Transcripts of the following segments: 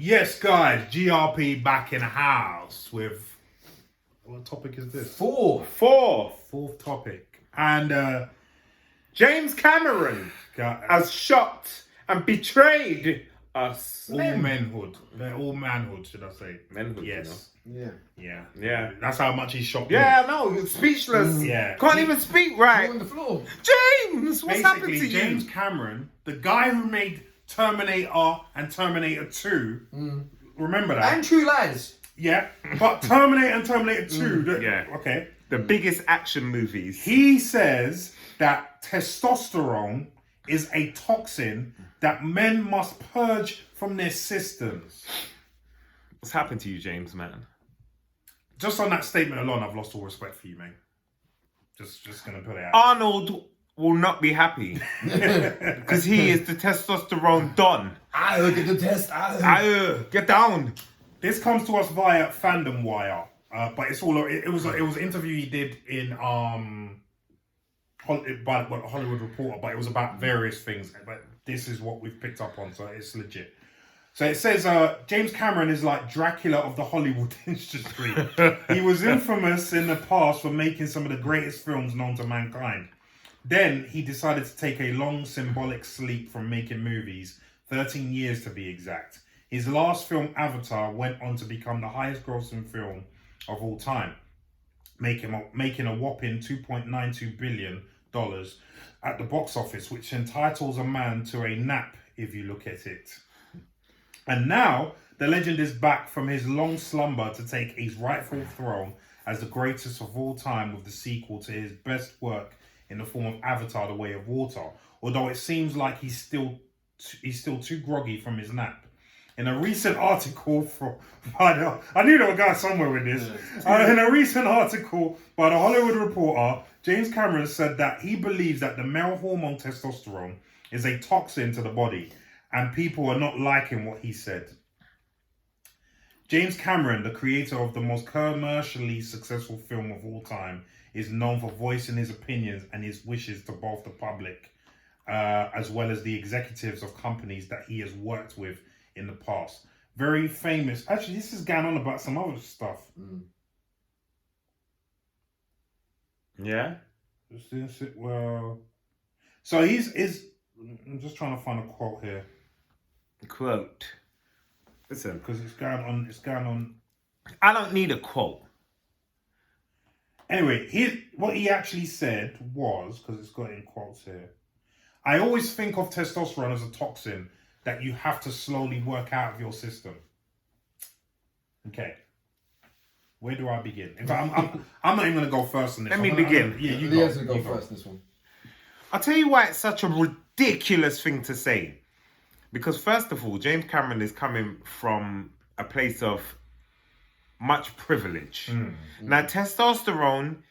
Yes, guys, GRP back in the house with... What topic is this? Fourth topic. And James Cameron has shocked and betrayed us. All manhood. All manhood, should I say. Manhood, yes. You know? Yeah. That's how much he shocked me. Yeah, no, speechless. Yeah. Can't even speak right. On the floor. James, what's happened to James you? Cameron, the guy who made Terminator and Terminator 2, remember that? And True Lies. Yeah, but Terminator and Terminator 2, Yeah. Okay. The biggest action movies. He says that testosterone is a toxin that men must purge from their systems. What's happened to you, James, man? Just on that statement alone, I've lost all respect for you, man. Just gonna put it out. Arnold will not be happy because he is the testosterone don. I look at the test. Get down. This comes to us via Fandom Wire, but it's all it was an interview he did in Hollywood Reporter, but it was about various things. But this is what we've picked up on, so it's legit. So it says James Cameron is like Dracula of the Hollywood industry. He was infamous in the past for making some of the greatest films known to mankind. Then he decided to take a long symbolic sleep from making movies, 13 years to be exact. His last film, Avatar, went on to become the highest grossing film of all time, making a whopping $2.92 billion at the box office, which entitles a man to a nap if you look at it. And now, the legend is back from his long slumber to take his rightful throne as the greatest of all time with the sequel to his best work in the form of Avatar, The Way of Water, although it seems like he's still too groggy from his nap. In a recent article I knew they were going somewhere with this. In a recent article by the Hollywood Reporter, James Cameron said that he believes that the male hormone testosterone is a toxin to the body, and people are not liking what he said. James Cameron, the creator of the most commercially successful film of all time, is known for voicing his opinions and his wishes to both the public, as well as the executives of companies that he has worked with in the past. Very famous. Actually, this is going on about some other stuff. Yeah? Well, so I'm just trying to find a quote here. Quote. Listen. Because it's going on. I don't need a quote. Anyway, what he actually said was, because it's got in quotes here, I always think of testosterone as a toxin that you have to slowly work out of your system. Okay. Where do I begin? In fact, I'm not even going to go first on this. Let me begin. You go first this one. I'll tell you why it's such a ridiculous thing to say. Because first of all, James Cameron is coming from a place of much privilege. Now, testosterone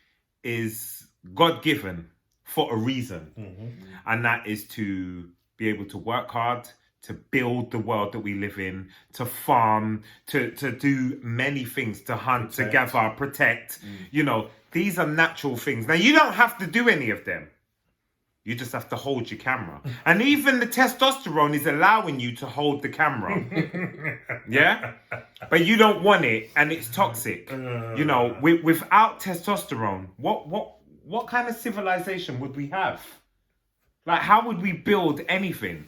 is God-given for a reason. And that is to be able to work hard, to build the world that we live in, to farm, to do many things, to hunt, to gather, protect. You know, these are natural things. Now, you don't have to do any of them. You just have to hold your camera. And even the testosterone is allowing you to hold the camera. Yeah? But you don't want it, and it's toxic. You know, without testosterone, what kind of civilization would we have? Like, how would we build anything?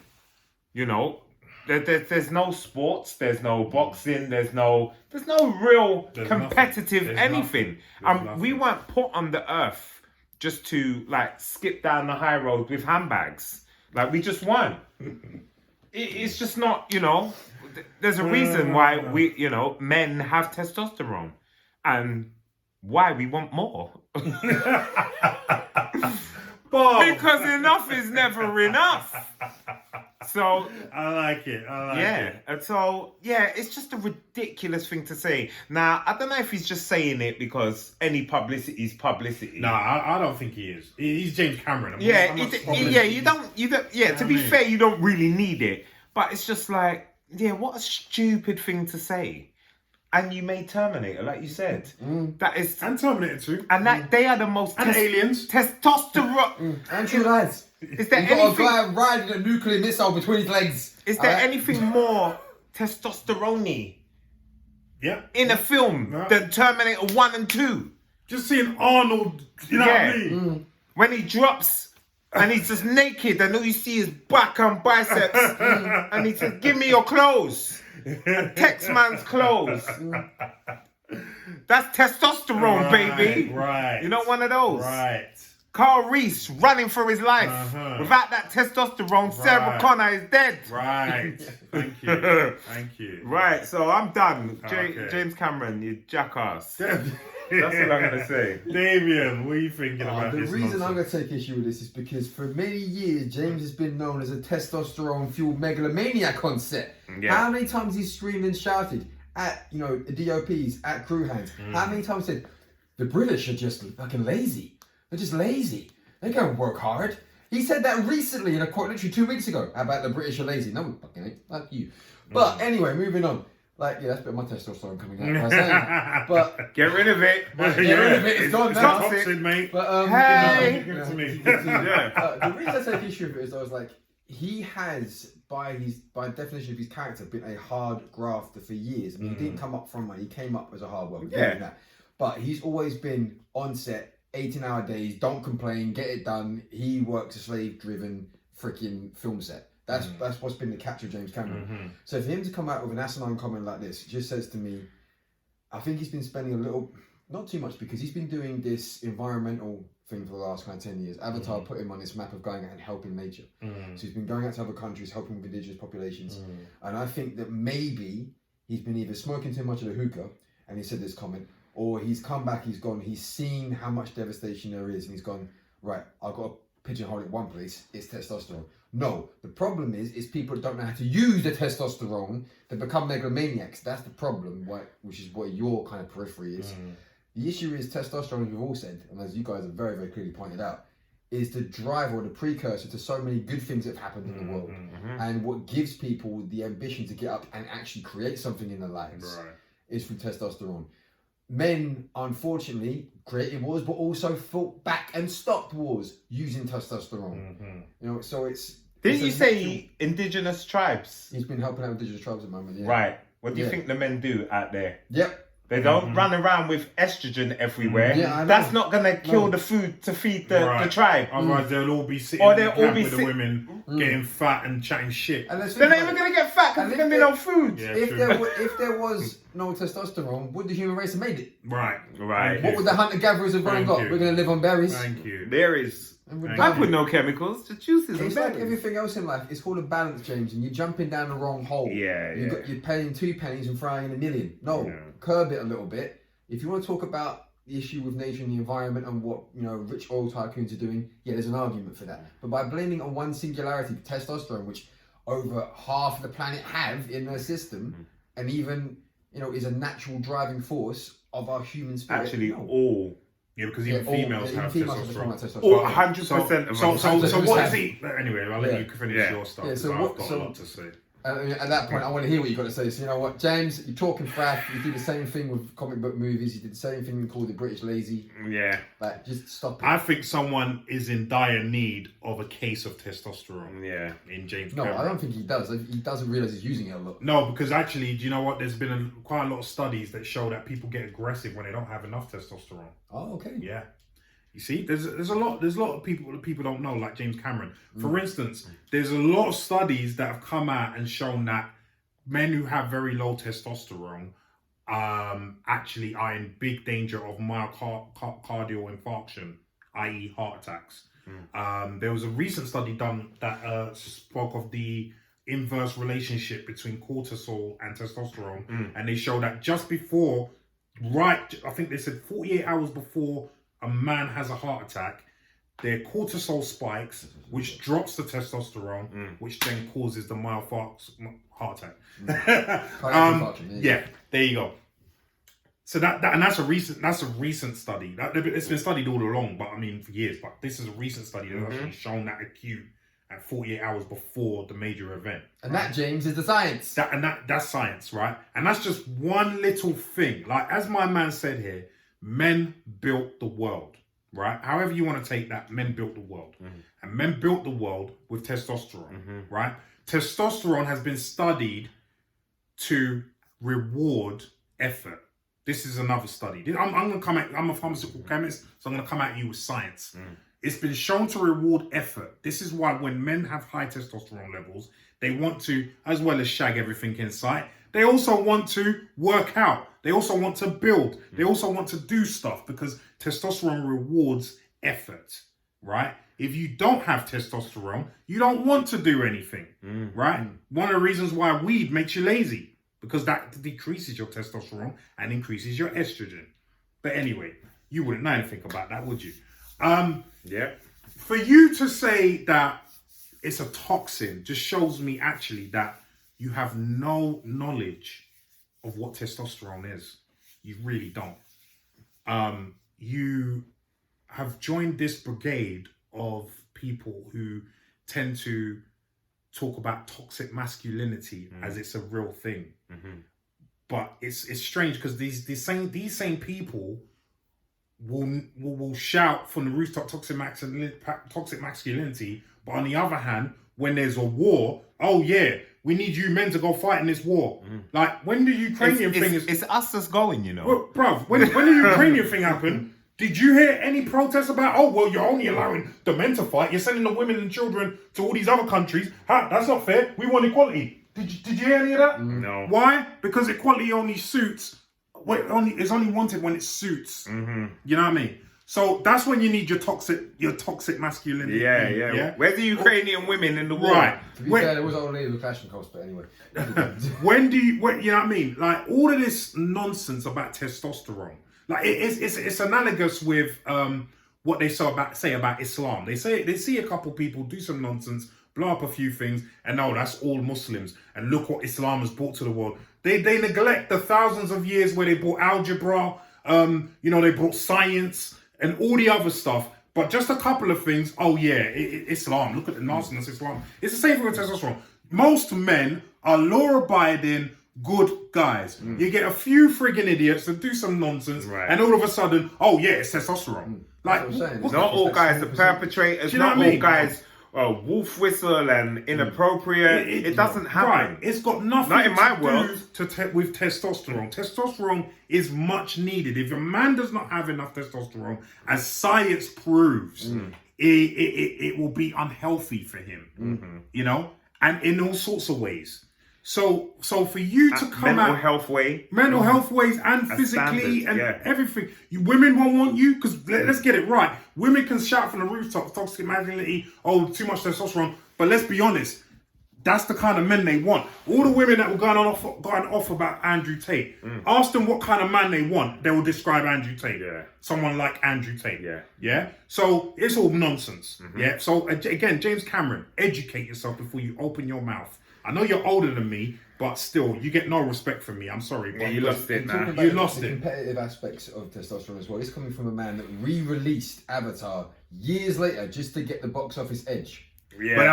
You know, there's no sports, there's no boxing, there's no real competitive anything. We weren't put on the earth just to like skip down the high road with handbags. Like, we just weren't. It's just not, you know, there's a reason why men have testosterone and why we want more. Because enough is never enough. So I like it. And so it's just a ridiculous thing to say. Now, I don't know if he's just saying it because any publicity is publicity. No, I don't think he is. He's James Cameron. You don't. To be fair, you don't really need it. But it's just like, what a stupid thing to say. And you made Terminator, like you said. That is, and Terminator 2. And that they are the most and aliens. Testosterone. And True Lies. Is there got a guy riding a nuclear missile between his legs. Is there anything more testosterone Yeah. in a film Yeah. than Terminator 1 and 2. Just seeing Arnold, you know what I mean? When he drops and he's just naked and all you see is back and biceps and he says, give me your clothes. And text man's clothes. That's testosterone, baby. Right. You know, one of those. Right. Carl Reese running for his life. Without that testosterone, Sarah Connor is dead. Right. Thank you. Thank you. Right, so I'm done. Okay. James Cameron, you jackass. That's what I'm going to say. Damien, what are you thinking about The this reason I'm nonsense? going to take issue with this is because for many years, James has been known as a testosterone-fueled megalomaniac on set. Yeah. How many times he's screamed and shouted at, you know, DOPs, at crew hands? How many times he said, the British are just fucking lazy. They're just lazy. They don't work hard. He said that recently in a quote, literally 2 weeks ago, about the British are lazy. No, we fucking ain't. Fuck you. But anyway, moving on. Like, yeah, that's a bit of my testosterone coming out. By saying, but Get rid of it. get rid of it. It's gone now. Toxin, mate. But Hey. Give it to me. the reason I take issue with it is I was like, he has, by definition of his character, been a hard grafter for years. I mean, he didn't come up from money. He came up as a hard worker. Yeah. That. But he's always been on set, 18-hour days, don't complain, get it done. He works a slave-driven freaking film set. That's what's been the catch of James Cameron. So for him to come out with an asinine comment like this just says to me, I think he's been spending a little, not too much, because he's been doing this environmental thing for the last kind of 10 years. Avatar put him on this map of going out and helping nature. So he's been going out to other countries, helping with indigenous populations. And I think that maybe he's been either smoking too much of the hookah, and he said this comment, or he's come back, he's seen how much devastation there is, and he's gone, right, I've got to pigeonhole it one place, it's testosterone. No, the problem is people that don't know how to use the testosterone to become megalomaniacs. That's the problem, which is what your kind of periphery is. The issue is testosterone, as we've all said, and as you guys have very, very clearly pointed out, is the driver or the precursor to so many good things that have happened in the world. And what gives people the ambition to get up and actually create something in their lives is through testosterone. Men, unfortunately, created wars, but also fought back and stopped wars using testosterone. You know, so it's. Didn't you say indigenous tribes? He's been helping out indigenous tribes at the moment. Yeah. Right. What do you think the men do out there? Yep. They don't run around with estrogen everywhere. Yeah, I know. That's not going to kill the food to feed the tribe. Otherwise, they'll all be sitting Or in the they'll all camp be with the women, getting fat and chatting shit. And let's They're think not about even it. going to get fat because And there's going to be no food. Yeah, If true. there was no testosterone, would the human race have made it? Right. Right. What would the hunter-gatherers have gone and got? Thank you. We're going to live on berries. Thank you. There is. And we're Thank I done. put no chemicals, just juices and It's like berries. everything else in life. It's called a balance, James, and you're jumping down the wrong hole. Yeah, yeah. You're paying 2 pennies and frying in a million. No, Yeah. curb it a little bit. If you want to talk about the issue with nature and the environment and what, you know, rich oil tycoons are doing, yeah, there's an argument for that. But by blaming on one singularity, testosterone, which over half of the planet have in their system, and even, you know, is a natural driving force of our human spirit. Actually, no. all. Yeah, because even females even have females have testosterone. testosterone. All 100% of So us. what is he? Anyway, I'll let Yeah. you finish Yeah. your stuff. Yeah, so I've what- got so- a lot to say. At that point, I want to hear what you got to say. So you know what, James, you're talking faff. You do the same thing with comic book movies. You did the same thing and called the British lazy. Yeah. Like, just stop it. I think someone is in dire need of a case of testosterone Yeah. in James No, Cameron. I don't think he does. He doesn't realize he's using it a lot. No, because actually, do you know what? There's been quite a lot of studies that show that people get aggressive when they don't have enough testosterone. Oh, okay. Yeah. You see, there's a lot of people that people don't know, like James Cameron. For instance, there's a lot of studies that have come out and shown that men who have very low testosterone actually are in big danger of myocardial infarction, i.e. heart attacks. There was a recent study done that spoke of the inverse relationship between cortisol and testosterone, and they show that just before, I think they said 48 hours before a man has a heart attack, their cortisol spikes, which drops the testosterone, which then causes the heart attack. Yeah, there you go. So that's a recent study. It's been studied all along, but I mean for years. But this is a recent study that's actually shown that acute at 48 hours before the major event. And that, James, is the science. That's science, right? And that's just one little thing. Like as my man said here, men built the world, right? However you want to take that, men built the world. And men built the world with testosterone, right? Testosterone has been studied to reward effort. This is another study. I'm going to come at, I'm a pharmaceutical chemist, so I'm going to come at you with science. It's been shown to reward effort. This is why when men have high testosterone levels, they want to, as well as shag everything in sight, they also want to work out. They also want to build. They also want to do stuff because testosterone rewards effort, right? If you don't have testosterone, you don't want to do anything, right? One of the reasons why weed makes you lazy, because that decreases your testosterone and increases your estrogen. But anyway, you wouldn't know anything about that, would you? Yeah. For you to say that it's a toxin just shows me actually that you have no knowledge of what testosterone is. You really don't. You have joined this brigade of people who tend to talk about toxic masculinity as it's a real thing. But it's strange because these same people will shout from the rooftop toxic masculinity, but on the other hand, when there's a war, oh yeah, we need you men to go fight in this war. Like when the Ukrainian thing is, it's us that's going, you know. well, bruv, when the Ukrainian thing happened, did you hear any protests about, oh well, you're only allowing the men to fight, you're sending the women and children to all these other countries? That's not fair. We want equality. Did you hear any of that? No. Why? Because equality only suits. It's only wanted when it suits. You know what I mean? So that's when you need your toxic masculinity. Yeah. Where's the Ukrainian women in the war? Right. To be fair, there was only the Kalashnikovs, but anyway. When you know what I mean? Like all of this nonsense about testosterone, like it's analogous with what they say about Islam. They see a couple people do some nonsense, blow up a few things, and no, that's all Muslims. And look what Islam has brought to the world. They neglect the thousands of years where they brought algebra, they brought science and all the other stuff. But just a couple of things, oh yeah, Islam, look at the nastiness of Islam. It's the same thing with testosterone. Most men are law-abiding, good guys. You get a few friggin' idiots that do some nonsense, and all of a sudden, oh yeah, it's testosterone. Like, Not Not all guys are perpetrators, Do you know not what I all mean? guys wolf whistle and inappropriate. It doesn't happen. Right. It's got nothing Not in my to world. do with testosterone. Testosterone is much needed. If a man does not have enough testosterone, as science proves, it will be unhealthy for him. You know, and in all sorts of ways. So for you to come mental out health way, mental health ways and physically and everything, women won't want you because let's get it right. Women can shout from the rooftops, toxic masculinity, oh too much testosterone. But let's be honest, that's the kind of men they want. All the women that were going off about Andrew Tate, ask them what kind of man they want. They will describe Andrew Tate. Someone like Andrew Tate. Yeah. So it's all nonsense. Yeah. So again, James Cameron, educate yourself before you open your mouth. I know you're older than me, but still, you get no respect from me. I'm sorry, but you lost it now. You lost the it. Competitive aspects of testosterone as well. It's coming from a man that re-released Avatar years later just to get the box office edge. Yeah, but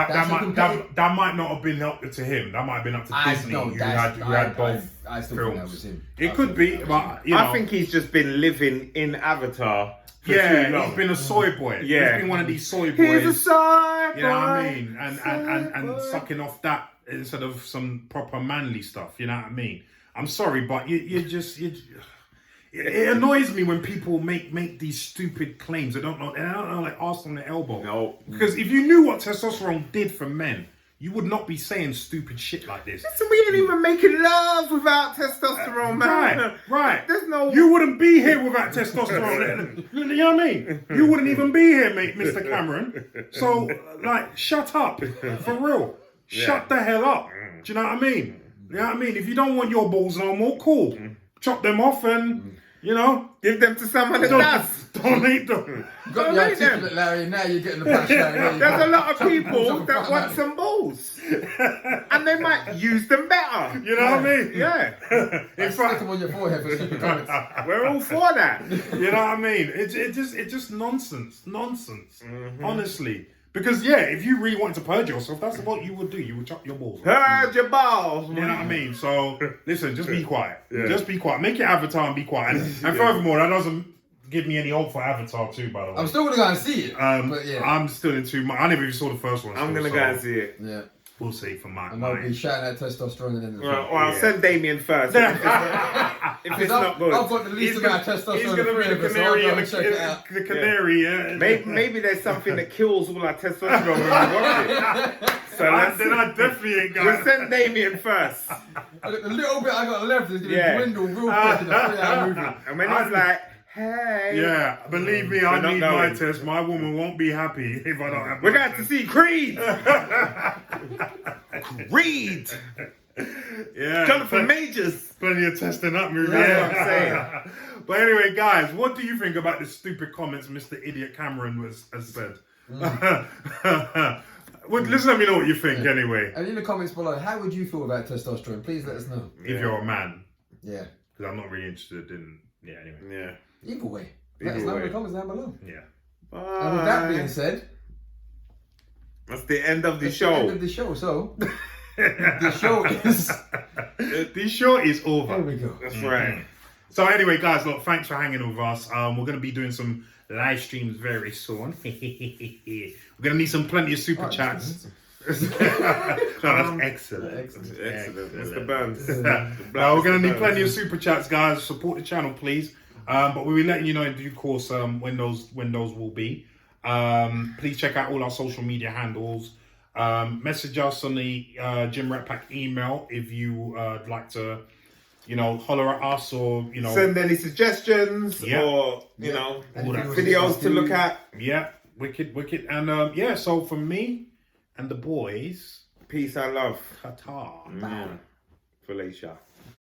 that might not have been up to him. That might have been up to Disney, who had both I still films. think that was him. It could be, but you know, I think he's just been living in Avatar. He's been a soy boy. He's been one of these soy boys. He's a soy boy. You know what I mean? And sucking off that instead of some proper manly stuff. You know what I mean? I'm sorry, but it annoys me when people make these stupid claims. I don't know, like arse on the elbow. No. Because if you knew what testosterone did for men, you would not be saying stupid shit like this. Listen, we ain't even making love without testosterone, man. Right. There's no... You wouldn't be here without testosterone. You know what I mean? You wouldn't even be here, mate, Mr. Cameron. So, like, shut up. For real. Shut the hell up. Do you know what I mean? You know what I mean? If you don't want your balls no more, cool. Chop them off and, you know, give them to someone that does. Donate them. You got the articulate, Larry, now you're getting the bash, Larry. There's a lot of people that want some balls. And they might use them better. You know what I mean? Yeah. In fact, them on your forehead for stupid comments. We're all for that. You know what I mean? It's just nonsense. Honestly. Because if you really wanted to purge yourself, that's what you would do. You would chop your balls. Purge your balls. You know what I mean? So listen, just be quiet. Just be quiet. Make your Avatar and be quiet. And furthermore, that doesn't give me any hope for Avatar too, by the way. I'm still gonna go and see it. But I'm still into. I never even saw the first one. I'm gonna go and see it. Yeah. We'll see for my. And I'll be shouting at testosterone and then. Well, I'll send Damien first. If it's not good, I've got the least amount of testosterone. He's going to be the canary and the canary. Yeah. Maybe there's something that kills all our testosterone when we watch it. So then I definitely ain't we'll send Damien first. The little bit I got left is going to dwindle real quick in a 3-hour movie. And when he's like, hey. Yeah, believe me, I need not my going. test. My woman won't be happy if I don't have We're my going to test. see Creed. Creed. Yeah. Jonathan Majors. Plenty of testing up movie. That's what I'm saying. But anyway, guys, what do you think about the stupid comments Mr. Idiot Cameron has said? Well, listen, let me know what you think anyway. And in the comments below, how would you feel about testosterone? Please let us know. If you're a man. Yeah. Because I'm not really interested in... Yeah, anyway. Yeah. Either way. Let us know in the comments down below. Yeah. And with that being said... That's the end of the that's show. the end of the show, so... the show is... The show is over. There we go. That's right. So anyway, guys, look, thanks for hanging with us. We're going to be doing some live streams very soon. We're going to need plenty of super chats. No, that's excellent. Excellent. Mr. Burns. No, we're going to need plenty of super chats, guys. Support the channel, please. But we'll be letting you know in due course when those will be. Please check out all our social media handles. Message us on the Gym Rat Pack email if you would like to, holler at us or, Send any suggestions Yeah. or, all that videos to look at. Yeah, wicked. And so from me and the boys, Peace and love. ta-ta. Felicia.